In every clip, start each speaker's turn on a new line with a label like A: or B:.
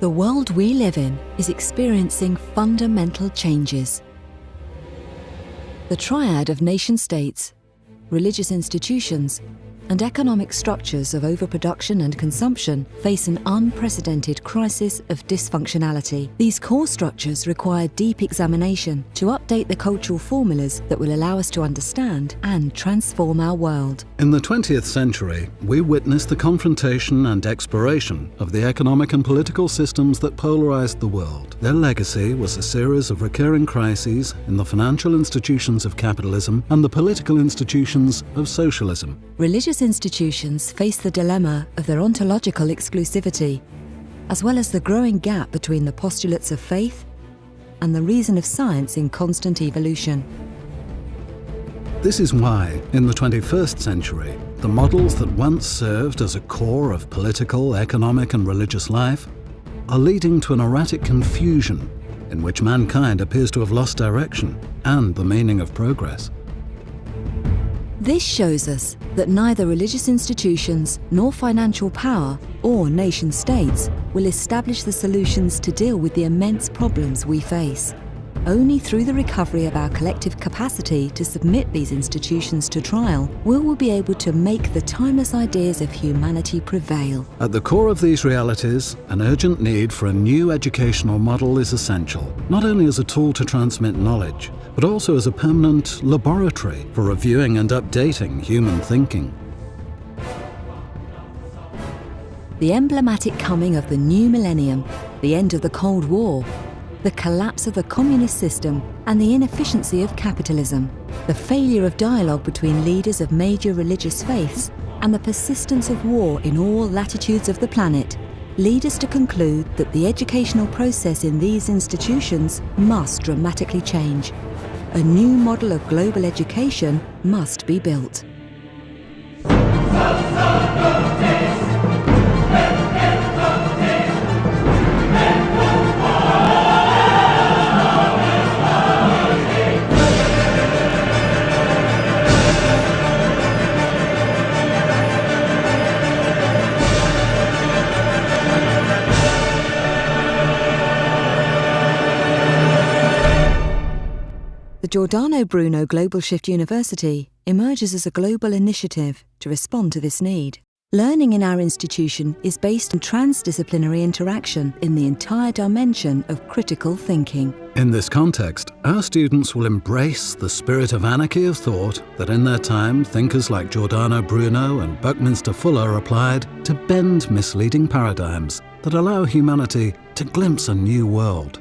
A: The world we live in is experiencing fundamental changes. The triad of nation-states, religious institutions, and economic structures of overproduction and consumption face an unprecedented crisis of dysfunctionality. These core structures require deep examination to update the cultural formulas that will allow us to understand and transform our world.
B: In the 20th century, we witnessed the confrontation and exploration of the economic and political systems that polarized the world. Their legacy was a series of recurring crises in the financial institutions of capitalism and the political institutions of socialism.
A: Religious institutions face the dilemma of their ontological exclusivity, as well as the growing gap between the postulates of faith and the reason of science in constant evolution.
B: This is why, in the 21st century, the models that once served as a core of political, economic and religious life are leading to an erratic confusion in which mankind appears to have lost direction and the meaning of progress.
A: This shows us that neither religious institutions nor financial power or nation-states will establish the solutions to deal with the immense problems we face. Only through the recovery of our collective capacity to submit these institutions to trial will we be able to make the timeless ideas of humanity prevail.
B: At the core of these realities, an urgent need for a new educational model is essential, not only as a tool to transmit knowledge, but also as a permanent laboratory for reviewing and updating human thinking.
A: The emblematic coming of the new millennium, the end of the Cold War, the collapse of the communist system and the inefficiency of capitalism, the failure of dialogue between leaders of major religious faiths, and the persistence of war in all latitudes of the planet lead us to conclude that the educational process in these institutions must dramatically change. A new model of global education must be built. The Giordano Bruno Global Shift University emerges as a global initiative to respond to this need. Learning in our institution is based on transdisciplinary interaction in the entire dimension of critical thinking.
B: In this context, our students will embrace the spirit of anarchy of thought that in their time thinkers like Giordano Bruno and Buckminster Fuller applied to bend misleading paradigms that allow humanity to glimpse a new world.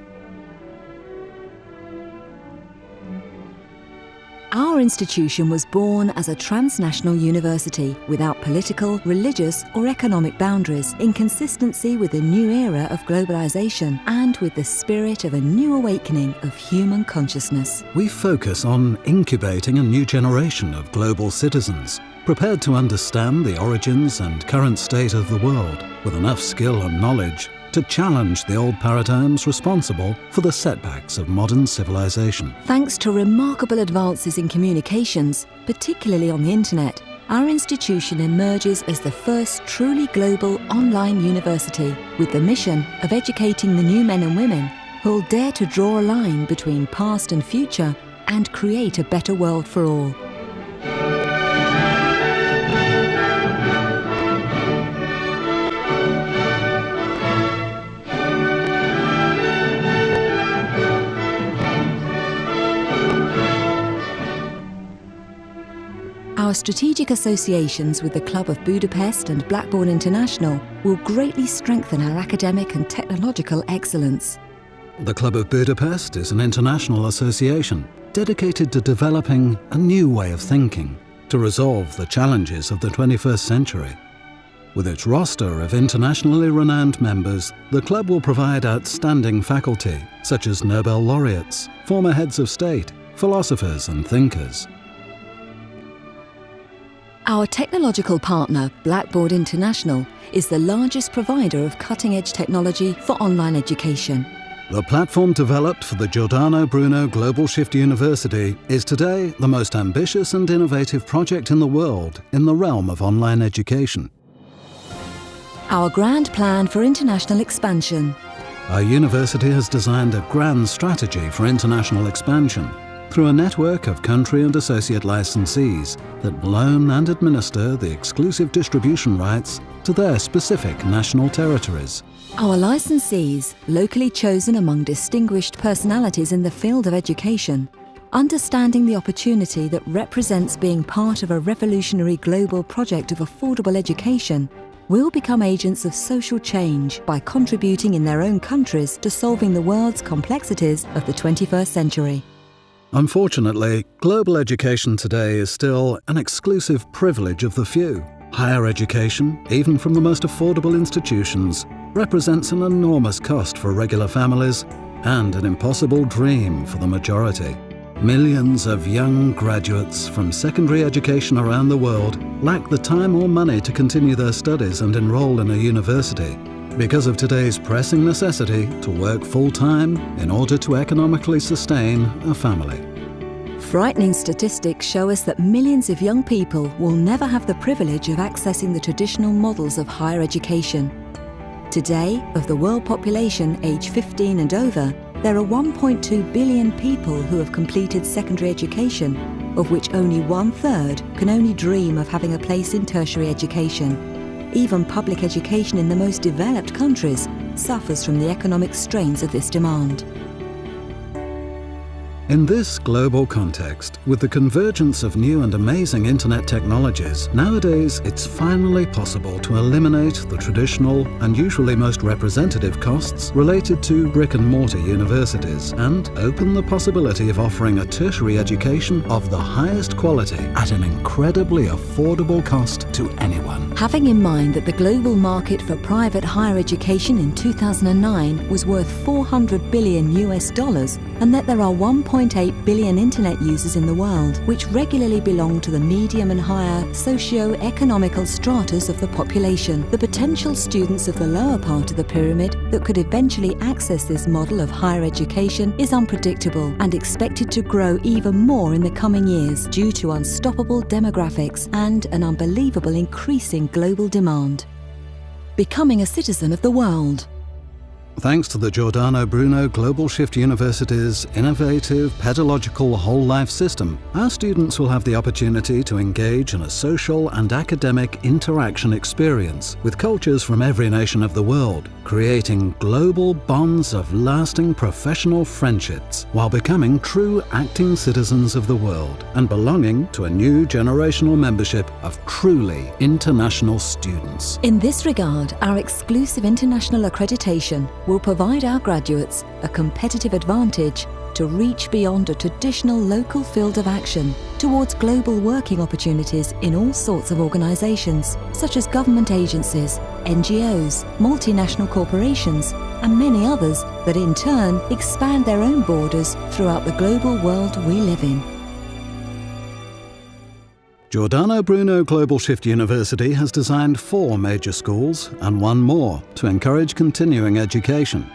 A: Our institution was born as a transnational university without political, religious or economic boundaries, in consistency with the new era of globalization and with the spirit of a new awakening of human consciousness.
B: We focus on incubating a new generation of global citizens, prepared to understand the origins and current state of the world, with enough skill and knowledge to challenge the old paradigms responsible for the setbacks of modern civilization.
A: Thanks to remarkable advances in communications, particularly on the internet, our institution emerges as the first truly global online university with the mission of educating the new men and women who will dare to draw a line between past and future and create a better world for all. Our strategic associations with the Club of Budapest and Blackboard International will greatly strengthen our academic and technological excellence.
B: The Club of Budapest is an international association dedicated to developing a new way of thinking to resolve the challenges of the 21st century. With its roster of internationally renowned members, the club will provide outstanding faculty, such as Nobel laureates, former heads of state, philosophers and thinkers.
A: Our technological partner, Blackboard International, is the largest provider of cutting-edge technology for online education.
B: The platform developed for the Giordano Bruno Global Shift University is today the most ambitious and innovative project in the world in the realm of online education.
A: Our grand plan for international expansion
B: our university has designed a grand strategy for international expansion through a network of country and associate licensees that loan and administer the exclusive distribution rights to their specific national territories.
A: Our licensees, locally chosen among distinguished personalities in the field of education, understanding the opportunity that represents being part of a revolutionary global project of affordable education, will become agents of social change by contributing in their own countries to solving the world's complexities of the 21st century.
B: Unfortunately, global education today is still an exclusive privilege of the few. Higher education, even from the most affordable institutions, represents an enormous cost for regular families and an impossible dream for the majority. Millions of young graduates from secondary education around the world lack the time or money to continue their studies and enroll in a university because of today's pressing necessity to work full-time in order to economically sustain a family.
A: Frightening statistics show us that millions of young people will never have the privilege of accessing the traditional models of higher education. Today, of the world population aged 15 and over, there are 1.2 billion people who have completed secondary education, of which only 1/3 can only dream of having a place in tertiary education. Even public education in the most developed countries suffers from the economic strains of this demand.
B: In this global context, with the convergence of new and amazing internet technologies, nowadays it's finally possible to eliminate the traditional and usually most representative costs related to brick-and-mortar universities and open the possibility of offering a tertiary education of the highest quality at an incredibly affordable cost to anyone.
A: Having in mind that the global market for private higher education in 2009 was worth $400 billion and that there are 1.8 billion internet users in the world, which regularly belong to the medium and higher socio-economical stratas of the population, the potential students of the lower part of the pyramid that could eventually access this model of higher education is unpredictable and expected to grow even more in the coming years due to unstoppable demographics and an unbelievable increasing global demand. Becoming a citizen of the world.
B: Thanks to the Giordano Bruno Global Shift University's innovative pedagogical whole life system, our students will have the opportunity to engage in a social and academic interaction experience with cultures from every nation of the world, creating global bonds of lasting professional friendships while becoming true acting citizens of the world and belonging to a new generational membership of truly international students.
A: In this regard, our exclusive international accreditation will provide our graduates a competitive advantage to reach beyond a traditional local field of action towards global working opportunities in all sorts of organisations, such as government agencies, NGOs, multinational corporations, and many others that in turn expand their own borders throughout the global world we live in.
B: Giordano Bruno Global Shift University has designed 4 major schools and 1 more to encourage continuing education.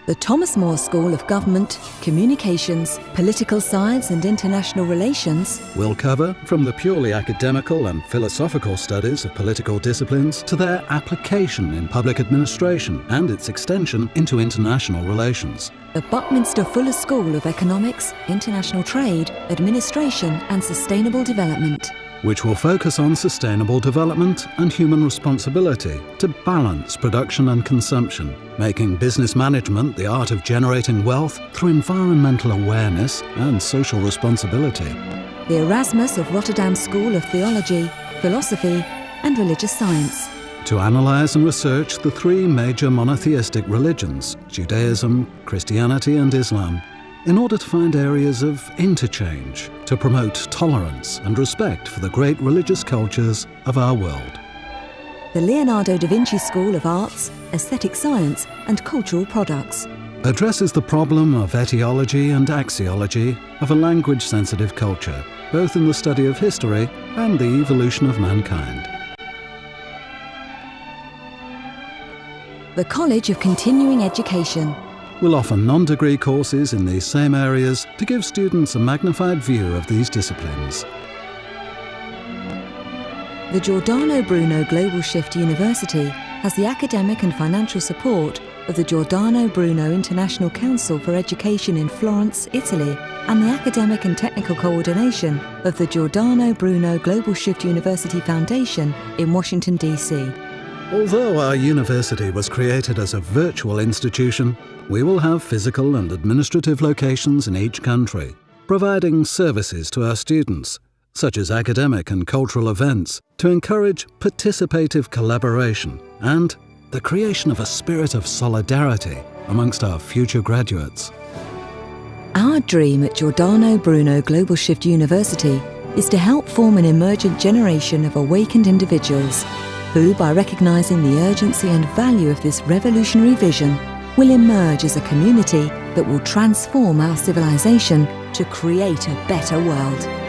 A: The Thomas More School of Government, Communications, Political Science and International Relations
B: Will cover from the purely academical and philosophical studies of political disciplines to their application in public administration and its extension into international relations.
A: The Buckminster Fuller School of Economics, International Trade, Administration and Sustainable Development,
B: which will focus on sustainable development and human responsibility to balance production and consumption, making business management the art of generating wealth through environmental awareness and social responsibility.
A: The Erasmus of Rotterdam School of Theology, Philosophy and Religious Science,
B: to analyse and research the 3 major monotheistic religions, Judaism, Christianity and Islam, in order to find areas of interchange to promote tolerance and respect for the great religious cultures of our world.
A: The Leonardo da Vinci School of Arts, Aesthetic Science and Cultural Products
B: addresses the problem of etiology and axiology of a language-sensitive culture, both in the study of history and the evolution of mankind.
A: The College of Continuing Education
B: will offer non-degree courses in these same areas to give students a magnified view of these disciplines.
A: The Giordano Bruno Global Shift University has the academic and financial support of the Giordano Bruno International Council for Education in Florence, Italy, and the academic and technical coordination of the Giordano Bruno Global Shift University Foundation in Washington, D.C.
B: Although our university was created as a virtual institution, we will have physical and administrative locations in each country, providing services to our students, such as academic and cultural events, to encourage participative collaboration and the creation of a spirit of solidarity amongst our future graduates.
A: Our dream at Giordano Bruno Global Shift University is to help form an emergent generation of awakened individuals who, by recognising the urgency and value of this revolutionary vision, will emerge as a community that will transform our civilization to create a better world.